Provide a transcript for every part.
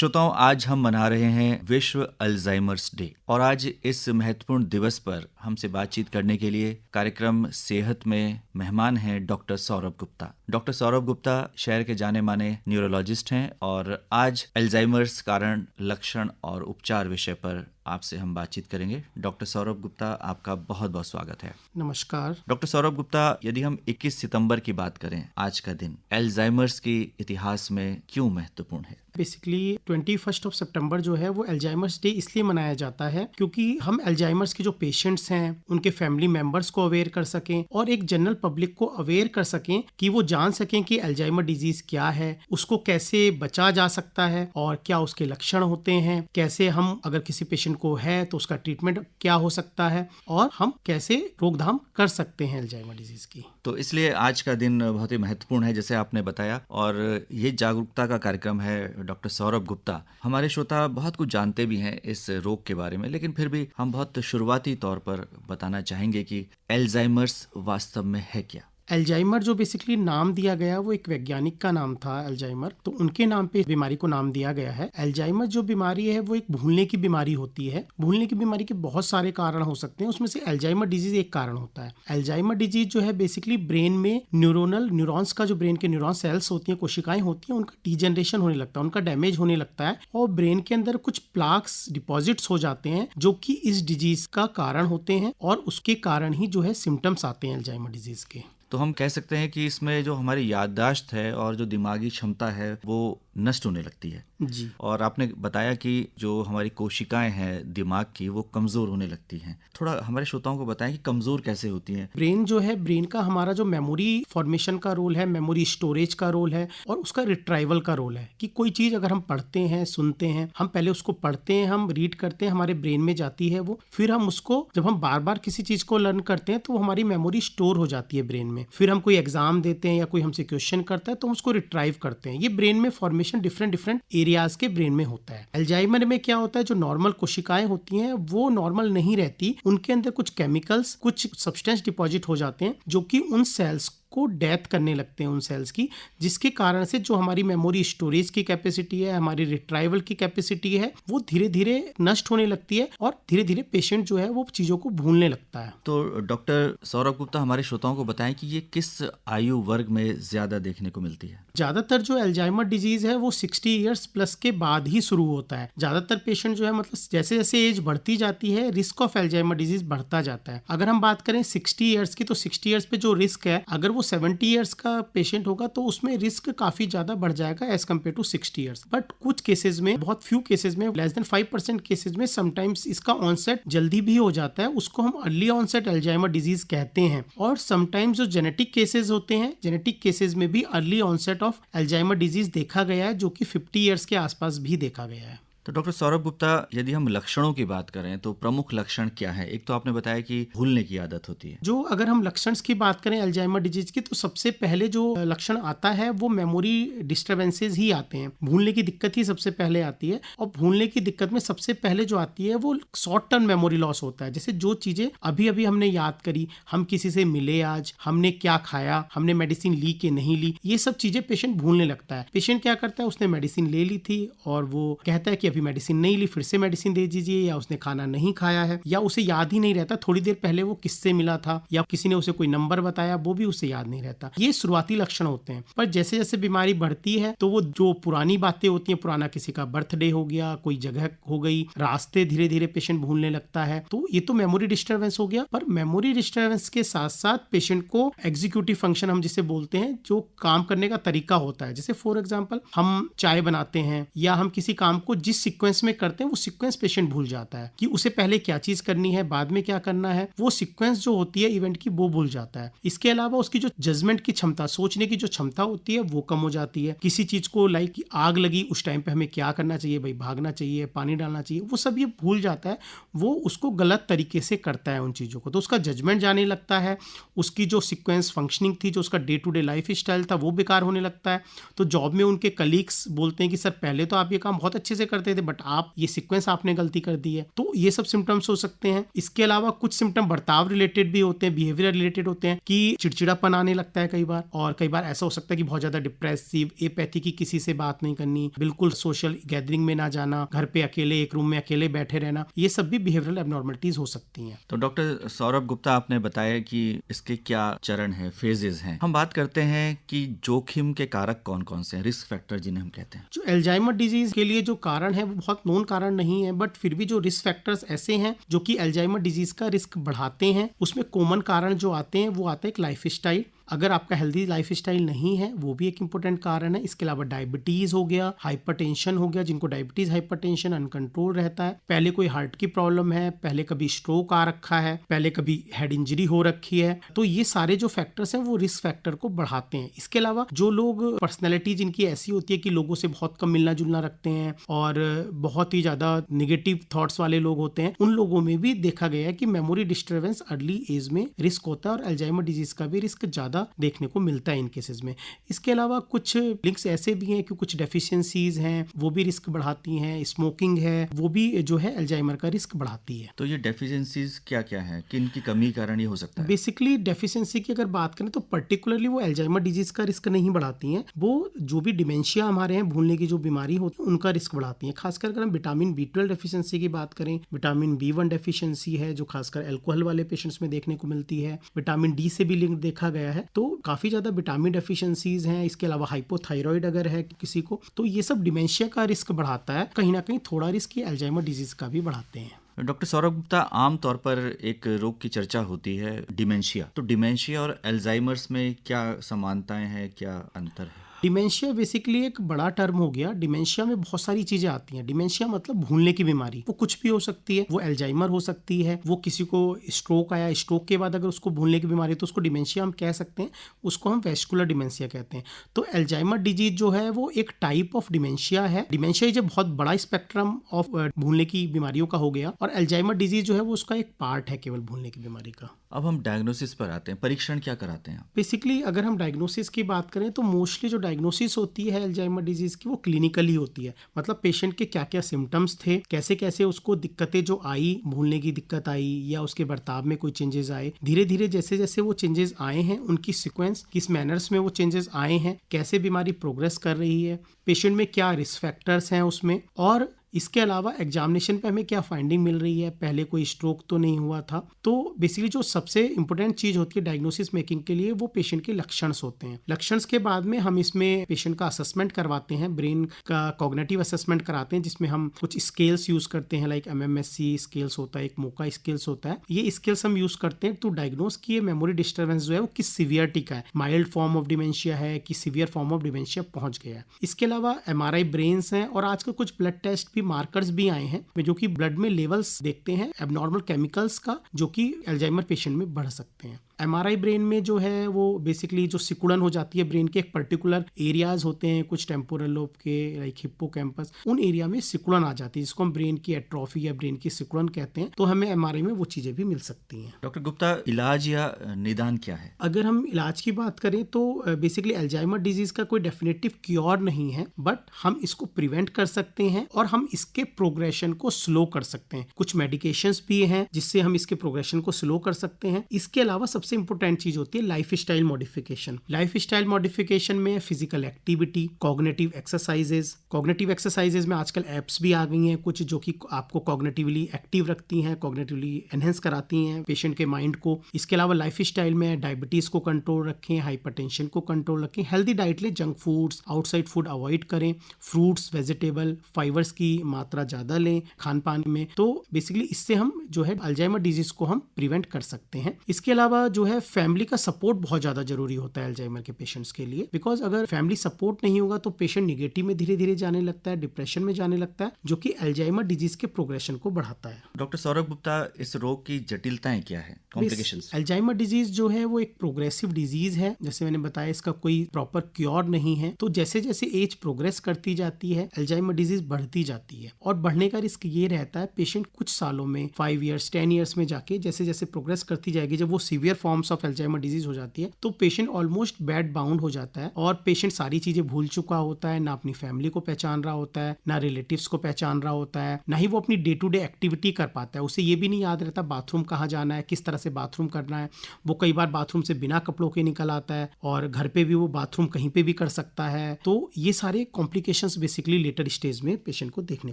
श्रोताओं, आज हम मना रहे हैं विश्व अल्जाइमर्स डे और आज इस महत्वपूर्ण दिवस पर हमसे बातचीत करने के लिए कार्यक्रम सेहत में मेहमान हैं डॉक्टर सौरभ गुप्ता। डॉक्टर सौरभ गुप्ता शहर के जाने माने न्यूरोलॉजिस्ट हैं और आज अल्जाइमर्स कारण, लक्षण और उपचार विषय पर आपसे हम बातचीत करेंगे। डॉक्टर सौरभ गुप्ता, आपका बहुत बहुत स्वागत है। नमस्कार। डॉक्टर सौरभ गुप्ता, यदि हम 21 सितंबर की बात करें, आज का दिन अल्जाइमर्स की इतिहास में क्यों महत्वपूर्ण है? बेसिकली 21 सितंबर जो है वो अल्जाइमर्स डे इसलिए मनाया जाता है क्योंकि हम अल्जाइमर्स के जो पेशेंट्स हैं उनके फैमिली मेंबर्स को अवेयर कर सकें और एक जनरल पब्लिक को अवेयर कर सकें कि वो जान सकें कि अल्जाइमर डिजीज क्या है, उसको कैसे बचा जा सकता है और क्या उसके लक्षण होते हैं, कैसे हम अगर किसी पेशेंट को है तो उसका ट्रीटमेंट क्या हो सकता है और हम कैसे रोकथाम कर सकते हैं अल्जाइमर डिजीज की। तो इसलिए आज का दिन बहुत ही महत्वपूर्ण है, जैसे आपने बताया, और ये जागरूकता का कार्यक्रम है। डॉक्टर सौरभ गुप्ता, हमारे श्रोता बहुत कुछ जानते भी हैं इस रोग के बारे में, लेकिन फिर भी हम बहुत शुरुआती तौर पर बताना चाहेंगे कि अल्जाइमर्स वास्तव में है क्या। अल्जाइमर जो बेसिकली नाम दिया गया वो एक वैज्ञानिक का नाम था अल्जाइमर, तो उनके नाम पे बीमारी को नाम दिया गया है। अल्जाइमर जो बीमारी है वो एक भूलने की बीमारी होती है। भूलने की बीमारी के बहुत सारे कारण हो सकते हैं, उसमें से अल्जाइमर डिजीज एक कारण होता है। अल्जाइमर डिजीज जो है बेसिकली ब्रेन में न्यूरॉन्स का, जो ब्रेन के न्यूरॉन सेल्स होती हैं, कोशिकाएं होती हैं, उनका डिजेनरेशन होने लगता है, उनका डैमेज होने लगता है और ब्रेन के अंदर कुछ प्लाक्स डिपॉजिट्स हो जाते हैं जो कि इस डिजीज का कारण होते हैं और उसके कारण ही जो है सिम्टम्स आते हैं अल्जाइमर डिजीज के। तो हम कह सकते हैं कि इसमें जो हमारी याददाश्त है और जो दिमागी क्षमता है वो नष्ट होने लगती है जी। और आपने बताया कि जो हमारी कोशिकाएं हैं दिमाग की, वो कमजोर होने लगती हैं। थोड़ा हमारे श्रोताओं को बताएं कि कमजोर कैसे होती हैं। ब्रेन जो है, ब्रेन का हमारा जो मेमोरी फॉर्मेशन का रोल है, मेमोरी स्टोरेज का रोल है और उसका रिट्राइवल का रोल है कि कोई चीज अगर हम पढ़ते हैं, सुनते हैं, हम पहले उसको पढ़ते हैं, हम रीड करते हैं, हमारे ब्रेन में जाती है वो, फिर हम उसको जब हम बार बार किसी चीज को लर्न करते हैं तो वो हमारी मेमोरी स्टोर हो जाती है ब्रेन में। फिर हम कोई एग्जाम देते हैं या कोई हमसे क्वेश्चन करता है तो हम उसको रिट्राइव करते हैं। ये ब्रेन में फॉर्मेशन डिफरेंट एरियाज के ब्रेन में होता है। अल्जाइमर में क्या होता है, जो नॉर्मल कोशिकाएं होती हैं वो नॉर्मल नहीं रहती, उनके अंदर कुछ केमिकल्स, कुछ सब्सटेंस डिपॉजिट हो जाते हैं जो कि उन सेल्स को डेथ करने लगते हैं, उन सेल्स की, जिसके कारण से जो हमारी मेमोरी स्टोरेज की कैपेसिटी है, हमारी रिट्राइवल की कैपेसिटी है, वो धीरे धीरे नष्ट होने लगती है और धीरे धीरे पेशेंट जो है वो चीजों को भूलने लगता है। तो डॉक्टर सौरभ गुप्ता, हमारे श्रोताओं को बताएं कि ये किस आयु वर्ग में ज्यादा देखने को मिलती है? ज्यादातर जो अल्जाइमर डिजीज है वो 60 ईयर्स प्लस के बाद ही शुरू होता है। ज्यादातर पेशेंट जो है, मतलब जैसे जैसे एज बढ़ती जाती है रिस्क ऑफ अल्जाइमर डिजीज बढ़ता जाता है। अगर हम बात करें 60 ईयर्स की, तो 60 ईयर्स पे जो रिस्क है, अगर वो 70 ईयर्स का पेशेंट होगा तो उसमें रिस्क काफी ज्यादा बढ़ जाएगा as compare to 60 years. But कुछ केसेस में, बहुत फ्यू केसेस में, लेस देन 5% केसेस में समटाइम्स इसका ऑनसेट जल्दी भी हो जाता है, उसको हम अर्ली ऑनसेट अल्जाइमर डिजीज कहते हैं। और समटाइम्स जो जेनेटिक केसेस होते हैं, जेनेटिक केसेस में भी early onset of Alzheimer disease देखा गया है, जो कि 50 ईयर्स के आसपास भी देखा गया है। तो डॉक्टर सौरभ गुप्ता, यदि हम लक्षणों की बात करें तो प्रमुख लक्षण क्या है? एक तो आपने बताया कि भूलने की आदत होती है। जो अगर हम लक्षण की बात करें अल्जाइमर डिजीज की, तो सबसे पहले जो लक्षण आता है वो मेमोरी डिस्टर्बेंसेस ही आते हैं। भूलने की दिक्कत ही सबसे पहले आती है और भूलने की दिक्कत में सबसे पहले जो आती है वो शॉर्ट टर्म मेमोरी लॉस होता है। जैसे जो चीजें अभी अभी हमने याद करी, हम किसी से मिले आज, हमने क्या खाया, हमने मेडिसिन ली कि नहीं ली, ये सब चीजें पेशेंट भूलने लगता है। पेशेंट क्या करता है, उसने मेडिसिन ले ली थी और वो कहता है कि अभी मेडिसिन नहीं ली, फिर से मेडिसिन दे दीजिए, या उसने खाना नहीं खाया है, या उसे याद ही नहीं रहता थोड़ी देर पहले वो किससे मिला था, या किसी ने उसे कोई नंबर बताया वो भी उसे याद नहीं रहता। ये शुरुआती लक्षण होते हैं। पर जैसे जैसे बीमारी बढ़ती है तो वो जो पुरानी बातें होती हैं, पुराना किसी का बर्थडे हो गया, कोई जगह हो गई, रास्ते धीरे धीरे पेशेंट भूलने लगता है, तो ये तो मेमोरी डिस्टर्बेंस हो गया। पर मेमोरी डिस्टर्बेंस के साथ साथ पेशेंट को एग्जीक्यूटिव फंक्शन हम जिसे बोलते हैं, जो काम करने का तरीका होता है, जैसे फॉर एग्जाम्पल हम चाय बनाते हैं या हम किसी काम को जिस सीक्वेंस में करते हैं वो सीक्वेंस पेशेंट भूल जाता है कि उसे पहले क्या चीज करनी है, बाद में क्या करना है, वो सीक्वेंस जो होती है इवेंट की वो भूल जाता है। इसके अलावा उसकी जो जजमेंट की क्षमता, सोचने की जो क्षमता होती है वो कम हो जाती है। किसी चीज को लाइक आग लगी, उस टाइम पे हमें क्या करना चाहिए, भाई भागना चाहिए, पानी डालना चाहिए, वो सब ये भूल जाता है। वो उसको गलत तरीके से करता है उन चीजों को, तो उसका जजमेंट जाने लगता है, उसकी जो सीक्वेंस फंक्शनिंग थी, जो उसका day to day lifestyle था वो बेकार होने लगता है। तो जॉब में उनके कलीग्स बोलते हैं कि सर पहले तो आप ये काम बहुत अच्छे से करते चाहते थे बट आप ये सीक्वेंस आपने गलती कर दी है। तो ये सब सिम्टम्स हो सकते हैं। इसके अलावा कुछ सिम्टम बर्ताव रिलेटेड भी होते हैं, बिहेवियर रिलेटेड होते हैं कि चिड़चिड़ापन आने लगता है कई बार, और कई बार ऐसा हो सकता है कि बहुत ज्यादा डिप्रेसिव, एपैथी की किसी से बात नहीं करनी, बिल्कुल सोशल गैदरिंग में ना जाना, घर पे अकेले एक रूम में अकेले बैठे रहना, ये सब भी बिहेवियरल एबनॉर्मलिटीज हो सकती हैं। तो डॉक्टर सौरभ गुप्ता, आपने बताया कि इसके क्या चरण है, फेजेस हैं। हम बात करते हैं कि जोखिम के कारक कौन कौन से हैं, रिस्क फैक्टर जिन्हें हम कहते हैं। जो अल्जाइमर डिजीज के लिए जो कारण है वो बहुत नोन कारण नहीं है, बट फिर भी जो रिस्क फैक्टर्स ऐसे हैं जो कि अल्जाइमर डिजीज का रिस्क बढ़ाते हैं, उसमें कॉमन कारण जो आते हैं वो आता है एक लाइफ स्टाइल। अगर आपका हेल्दी लाइफ स्टाइल नहीं है वो भी एक इंपॉर्टेंट कारण है। इसके अलावा डायबिटीज हो गया, हाइपरटेंशन हो गया, जिनको डायबिटीज हाइपरटेंशन अनकंट्रोल रहता है, पहले कोई हार्ट की प्रॉब्लम है, पहले कभी स्ट्रोक आ रखा है, पहले कभी हेड इंजरी हो रखी है, तो ये सारे जो फैक्टर्स हैं वो रिस्क फैक्टर को बढ़ाते हैं। इसके अलावा जो लोग पर्सनैलिटी जिनकी ऐसी होती है कि लोगों से बहुत कम मिलना जुलना रखते हैं और बहुत ही ज्यादा निगेटिव थॉट्स वाले लोग होते हैं, उन लोगों में भी देखा गया है कि मेमोरी डिस्टर्बेंस अर्ली एज में रिस्क होता है और अल्जाइमर डिजीज का भी रिस्क ज्यादा देखने को मिलता है इन केसेस में। इसके अलावा कुछ लिंक्स ऐसे भी हैं कि कुछ डेफिशिएंसीज हैं वो भी रिस्क बढ़ाती हैं, स्मोकिंग है वो भी जो है अल्जाइमर का रिस्क बढ़ाती है। तो ये डेफिशिएंसीज क्या क्या है, किन की कमी कारण ये हो सकता है? बेसिकली डेफिशिएंसी की अगर बात करें तो पर्टिकुलरली वो अल्जाइमर डिजीज का रिस्क नहीं बढ़ाती हैं, वो जो भी डिमेंशिया हमारे हैं, भूलने की जो बीमारी होती है उनका रिस्क बढ़ाती हैं। खासकर अगर हम विटामिन B12 डेफिशिएंसी की बात करें, विटामिन B1 डेफिशिएंसी है जो खासकर अल्कोहल वाले पेशेंट्स में देखने को मिलती है, विटामिन D से भी लिंक देखा गया है, तो काफी ज्यादा विटामिन डेफिशिएंसीज हैं। इसके अलावा हाइपोथायराइड अगर है किसी को, तो ये सब डिमेंशिया का रिस्क बढ़ाता है, कहीं ना कहीं थोड़ा रिस्क ये अल्जाइमर डिजीज का भी बढ़ाते हैं। डॉक्टर सौरभ गुप्ता, आमतौर पर एक रोग की चर्चा होती है डिमेंशिया, तो डिमेंशिया और अल्जाइमर्स में क्या समानताएं हैं, क्या अंतर है? डिमेंशिया बेसिकली एक बड़ा टर्म हो गया। डिमेंशिया में बहुत सारी चीजें आती हैं। डिमेंशिया मतलब भूलने की बीमारी, वो कुछ भी हो सकती है, वो अल्जाइमर हो सकती है, वो किसी को स्ट्रोक आया, स्ट्रोक के बाद अगर उसको भूलने की बीमारी तो उसको डिमेंशिया हम कह सकते हैं, उसको हम वेस्कुलर डिमेंशिया कहते हैं। तो अल्जाइमर डिजीज जो है वो एक टाइप ऑफ डिमेंशिया है। डिमेंशिया एक बहुत बड़ा स्पेक्ट्रम ऑफ भूलने की बीमारियों का हो गया, और अल्जाइमर डिजीज जो है वो उसका एक पार्ट है केवल भूलने की बीमारी का। अब हम डायग्नोसिस पर आते हैं, परीक्षण क्या कराते हैं? बेसिकली अगर हम डायग्नोसिस की बात करें तो मोस्टली जो डायग्नोसिस होती है अल्जाइमर डिजीज की वो क्लिनिकली होती है। मतलब पेशेंट के क्या क्या सिम्टम्स थे, कैसे कैसे उसको दिक्कतें जो आई, भूलने की दिक्कत आई या उसके बर्ताव में कोई चेंजेस आए, धीरे धीरे जैसे जैसे वो चेंजेस आए हैं उनकी सीक्वेंस, किस मैनर्स में वो चेंजेस आए हैं, कैसे बीमारी प्रोग्रेस कर रही है, पेशेंट में क्या रिस्क फैक्टर्स हैं उसमें, और इसके अलावा एग्जामिनेशन पे हमें क्या फाइंडिंग मिल रही है, पहले कोई स्ट्रोक तो नहीं हुआ था। तो बेसिकली जो सबसे इंपॉर्टेंट चीज होती है डायग्नोसिस मेकिंग के लिए वो पेशेंट के लक्षण्स होते हैं। लक्षण्स के बाद में हम इसमें पेशेंट का असेसमेंट करवाते हैं, ब्रेन का कॉग्निटिव असेसमेंट कराते हैं, जिसमें हम कुछ स्केल्स यूज करते हैं, लाइक MMSE स्केल्स होता है, एक मोका स्केल्स होता है। ये स्केल्स हम यूज करते हैं टू डायग्नोस कि ये मेमोरी डिस्टर्बेंस जो है वो किस सीवियरिटी का है, माइल्ड फॉर्म ऑफ डिमेंशिया है कि सीवियर फॉर्म ऑफ डिमेंशिया पहुंच गया है। इसके अलावा MRI ब्रेन्स हैं, और आजकल कुछ ब्लड टेस्ट भी, मार्कर्स भी आए हैं जो कि ब्लड में लेवल्स देखते हैं एबनॉर्मल केमिकल्स का, जो कि अल्जाइमर पेशेंट में बढ़ सकते हैं। MRI ब्रेन में जो है वो बेसिकली जो सिकुड़न हो जाती है ब्रेन के, एक पर्टिकुलर एरियाज होते हैं कुछ टेम्पोरल लोब के, लाइक हिप्पोकैम्पस, उन एरिया में सिकुड़न आ जाती है जिसको हम ब्रेन की एट्रोफी या ब्रेन की सिकुड़न कहते हैं। तो हमें MRI में वो चीजें भी मिल सकती हैं। डॉक्टर गुप्ता, इलाज या निदान क्या है? अगर हम इलाज की बात करें तो बेसिकली अल्जाइमर डिजीज का कोई डेफिनेटिव क्योर नहीं है, बट हम इसको प्रिवेंट कर सकते हैं और हम इसके प्रोग्रेशन को स्लो कर सकते हैं। कुछ मेडिकेशंस भी हैं जिससे हम इसके प्रोग्रेशन को स्लो कर सकते हैं। इसके अलावा सबसे इंपॉर्टेंट चीज होती है life style modification. Life style modification में physical activity, cognitive exercises. Cognitive exercises में आजकल एप्स भी आ गई हैं कुछ जो कि आपको कॉग्निटिवली एक्टिव रखती हैं, कॉग्निटिवली एनहेंस कराती हैं पेशेंट के माइंड को। इसके अलावा लाइफ स्टाइल में डायबिटीज को कंट्रोल रखें, हाइपरटेंशन को कंट्रोल रखें, हेल्दी डाइट लें, junk foods, outside food avoid करें, फ्रूट्स, वेजिटेबल, फाइबर्स की मात्रा ज्यादा लें खान पान में। तो बेसिकली इससे हम जो है अल्जाइमर डिजीज को हम प्रिवेंट कर सकते हैं। इसके अलावा जो है फैमिली का सपोर्ट बहुत ज्यादा जरूरी होता है अल्जाइमर के पेशेंट्स के लिए, बिकॉज अगर फैमिली सपोर्ट नहीं होगा तो पेशेंट निगेटिव में धीरे धीरे जाने लगता है, डिप्रेशन में जाने लगता है, जो कि अल्जाइमर डिजीज के प्रोग्रेशन को बढ़ाता है। डॉक्टर सौरभ गुप्ता, इस रोग की जटिलताएं क्या है, कॉम्प्लिकेशंस? अल्जाइमर डिजीज जो है वो एक प्रोग्रेसिव डिजीज है, जैसे मैंने बताया इसका कोई प्रॉपर क्योर नहीं है। तो जैसे जैसे एज प्रोग्रेस करती जाती है अल्जाइमर डिजीज बढ़ती जाती है, और बढ़ने का रिस्क ये रहता है पेशेंट कुछ सालों में 5 years 10 years में जाके जैसे जैसे प्रोग्रेस करती जाएगी, जब वो severe form forms of Alzheimer disease हो जाती है तो पेशेंट ऑलमोस्ट बेड बाउंड हो जाता है और पेशेंट सारी चीजें भूल चुका होता है, ना अपनी फैमिली को पहचान रहा होता है, ना रिलेटिव्स को पहचान रहा होता है, ना ही वो अपनी डे टू डे एक्टिविटी कर पाता है। उसे ये भी नहीं याद रहता बाथरूम कहाँ जाना है, किस तरह से बाथरूम करना है। वो कई बार बाथरूम से बिना कपड़ों के निकल आता है और घर पे भी वो बाथरूम कहीं पे भी कर सकता है। तो ये सारे कॉम्प्लिकेशंस बेसिकली लेटर स्टेज में पेशेंट को देखने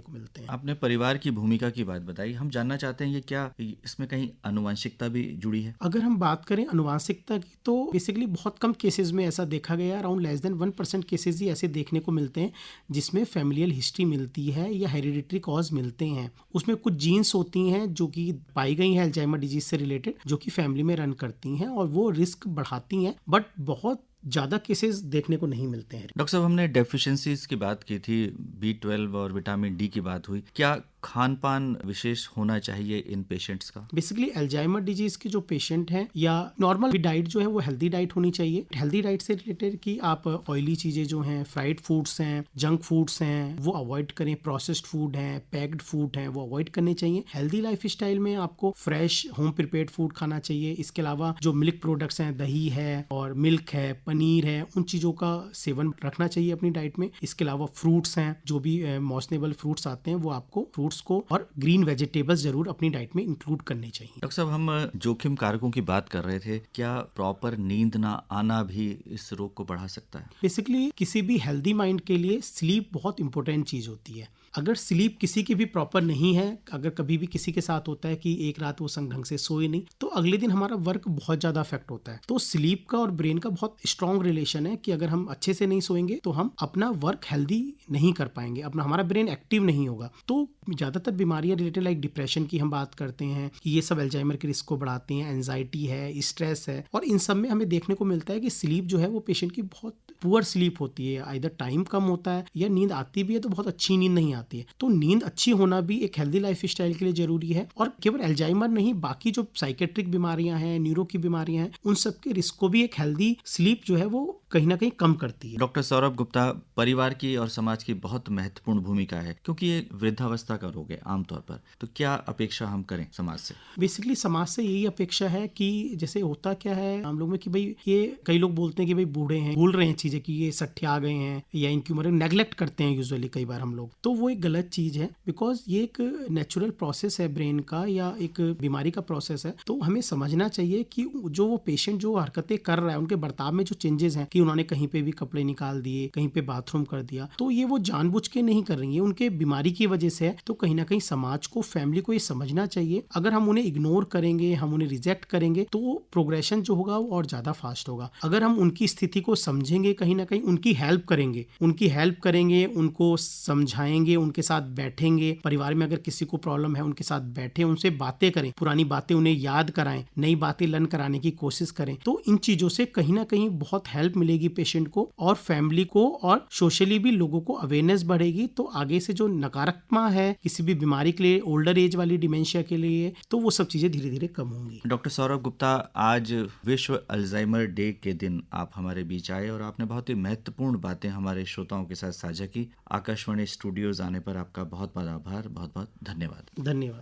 को मिलते हैं। आपने परिवार की भूमिका की बात बताई, हम जानना चाहते हैं ये क्या इसमें कहीं आनुवंशिकता भी जुड़ी है? अगर हम बात करें आनुवंशिकता की तो बेसिकली बहुत कम केसेस में ऐसा देखा गया, अराउंड लेस देन 1% केसेस ही ऐसे देखने को मिलते हैं जिसमें फैमिलियल हिस्ट्री मिलती है या हेरिडिटरी कॉज मिलते हैं। उसमें कुछ जीन्स होती हैं जो कि पाई गई हैं अल्जाइमर डिजीज से रिलेटेड, जो कि फैमिली में रन करती हैं और वो रिस्क बढ़ाती हैं, बट बहुत ज़्यादा केसेस देखने को नहीं मिलते हैं। डॉक्टर साहब, हमने डेफिशिएंसीज की बात की थी, B12 और विटामिन डी की बात हुई, क्या खान पान विशेष होना चाहिए इन पेशेंट्स का? बेसिकली अल्जाइमर डिजीज के जो पेशेंट हैं या नॉर्मल डाइट जो है वो हेल्दी डाइट होनी चाहिए। हेल्दी डाइट से रिलेटेड कि आप ऑयली चीजें जो हैं, फ्राइड फूड्स हैं, जंक फूड्स हैं, वो अवॉइड करें। प्रोसेस्ड फूड हैं, पैक्ड फूड हैं, वो अवॉइड करने चाहिए। हेल्दी लाइफ स्टाइल में आपको फ्रेश होम प्रिपेयर्ड फूड खाना चाहिए। इसके अलावा जो मिल्क प्रोडक्ट्स हैं, दही है और मिल्क है, पनीर है, उन चीजों का सेवन रखना चाहिए अपनी डाइट में। इसके अलावा फ्रूट्स हैं, जो भी मौसमेबल फ्रूट्स आते हैं वो आपको फ्रूट्स को और ग्रीन वेजिटेबल्स जरूर अपनी डाइट में इंक्लूड करने चाहिए। डॉक्टर साहब, हम जोखिम कारकों की बात कर रहे थे, क्या प्रॉपर नींद ना आना भी इस रोग को बढ़ा सकता है? बेसिकली किसी भी हेल्दी माइंड के लिए स्लीप बहुत इंपॉर्टेंट चीज होती है। अगर स्लीप किसी की भी प्रॉपर नहीं है, अगर कभी भी किसी के साथ होता है कि एक रात वो संग ढंग से सोए नहीं, तो अगले दिन हमारा वर्क बहुत ज्यादा अफेक्ट होता है। तो स्लीप का और ब्रेन का बहुत स्ट्रॉन्ग रिलेशन है कि अगर हम अच्छे से नहीं सोएंगे तो हम अपना वर्क हेल्दी नहीं कर पाएंगे, अपना हमारा ब्रेन एक्टिव नहीं होगा। तो ज्यादातर बीमारियां रिलेटेड लाइक डिप्रेशन की हम बात करते हैं कि ये सब अल्जाइमर के रिस्क को बढ़ाती हैं। एंजाइटी है, स्ट्रेस है, और इन सब में हमें देखने को मिलता है कि स्लीप जो है वो पेशेंट की बहुत पुअर स्लीप होती है। आइदर टाइम कम होता है या नींद आती भी है तो बहुत अच्छी नींद नहीं आती है। तो नींद अच्छी होना भी एक हेल्दी लाइफ स्टाइल के लिए जरूरी है। और केवल अल्जाइमर नहीं, बाकी जो साइकेट्रिक बीमारियां हैं, न्यूरो की बीमारियां हैं, उन सब के रिस्क को भी एक हेल्दी स्लीप जो है वो कहीं ना कहीं कम करती है। डॉक्टर सौरभ गुप्ता, परिवार की और समाज की बहुत महत्वपूर्ण भूमिका है क्योंकि ये वृद्धावस्था का रोग है आमतौर पर, तो क्या अपेक्षा हम करें समाज से? बेसिकली समाज से यही अपेक्षा है कि जैसे होता क्या है हम लोग में कि भाई ये कई लोग बोलते हैं कि भाई बूढ़े हैं, भूल रहे हैं चीजें कि ये सट्ठे आ गए हैं या इनकी उम्र, नेग्लेक्ट करते हैं यूजुअली कई बार हम लोग। तो वो एक गलत चीज है, बिकॉज ये एक नेचुरल प्रोसेस है ब्रेन का या एक बीमारी का प्रोसेस है। तो हमें समझना चाहिए कि जो वो पेशेंट जो हरकतें कर रहा है, उनके बर्ताव में जो चेंजेस हैं कि उन्होंने कहीं पे भी कपड़े निकाल दिए, कहीं पे बाथरूम कर दिया, तो ये वो जानबूझ के नहीं कर रही है, उनके बीमारी की वजह से है। तो कहीं ना कहीं समाज को, फैमिली को ये समझना चाहिए। अगर हम उन्हें इग्नोर करेंगे, हम उन्हें रिजेक्ट करेंगे, तो प्रोग्रेशन जो होगा वो और ज्यादा फास्ट होगा। अगर हम उनकी स्थिति को समझेंगे, कहीं ना कहीं उनकी हेल्प करेंगे, उनको समझाएंगे, उनके साथ बैठेंगे, परिवार में अगर किसी को प्रॉब्लम है उनके साथ बैठे, उनसे बातें करें, पुरानी बातें उन्हें याद कराएं, नई बातें लर्न कराने की कोशिश करें, तो इन चीजों से कहीं ना कहीं बहुत हेल्प मिलेगी पेशेंट को और फैमिली को, और सोशली भी लोगों को अवेयरनेस बढ़ेगी। तो आगे से जो नकारात्मक है किसी भी बीमारी के लिए, ओल्डर एज वाली डिमेंशिया के लिए, तो वो सब चीजें धीरे धीरे कम होंगी। डॉक्टर सौरभ गुप्ता, आज विश्व अल्जाइमर डे के दिन आप हमारे बीच आए और आपने बहुत ही महत्वपूर्ण बातें हमारे श्रोताओं के साथ साझा की। आकाशवाणी स्टूडियोज आने पर आपका बहुत बहुत आभार, बहुत बहुत धन्यवाद। धन्यवाद।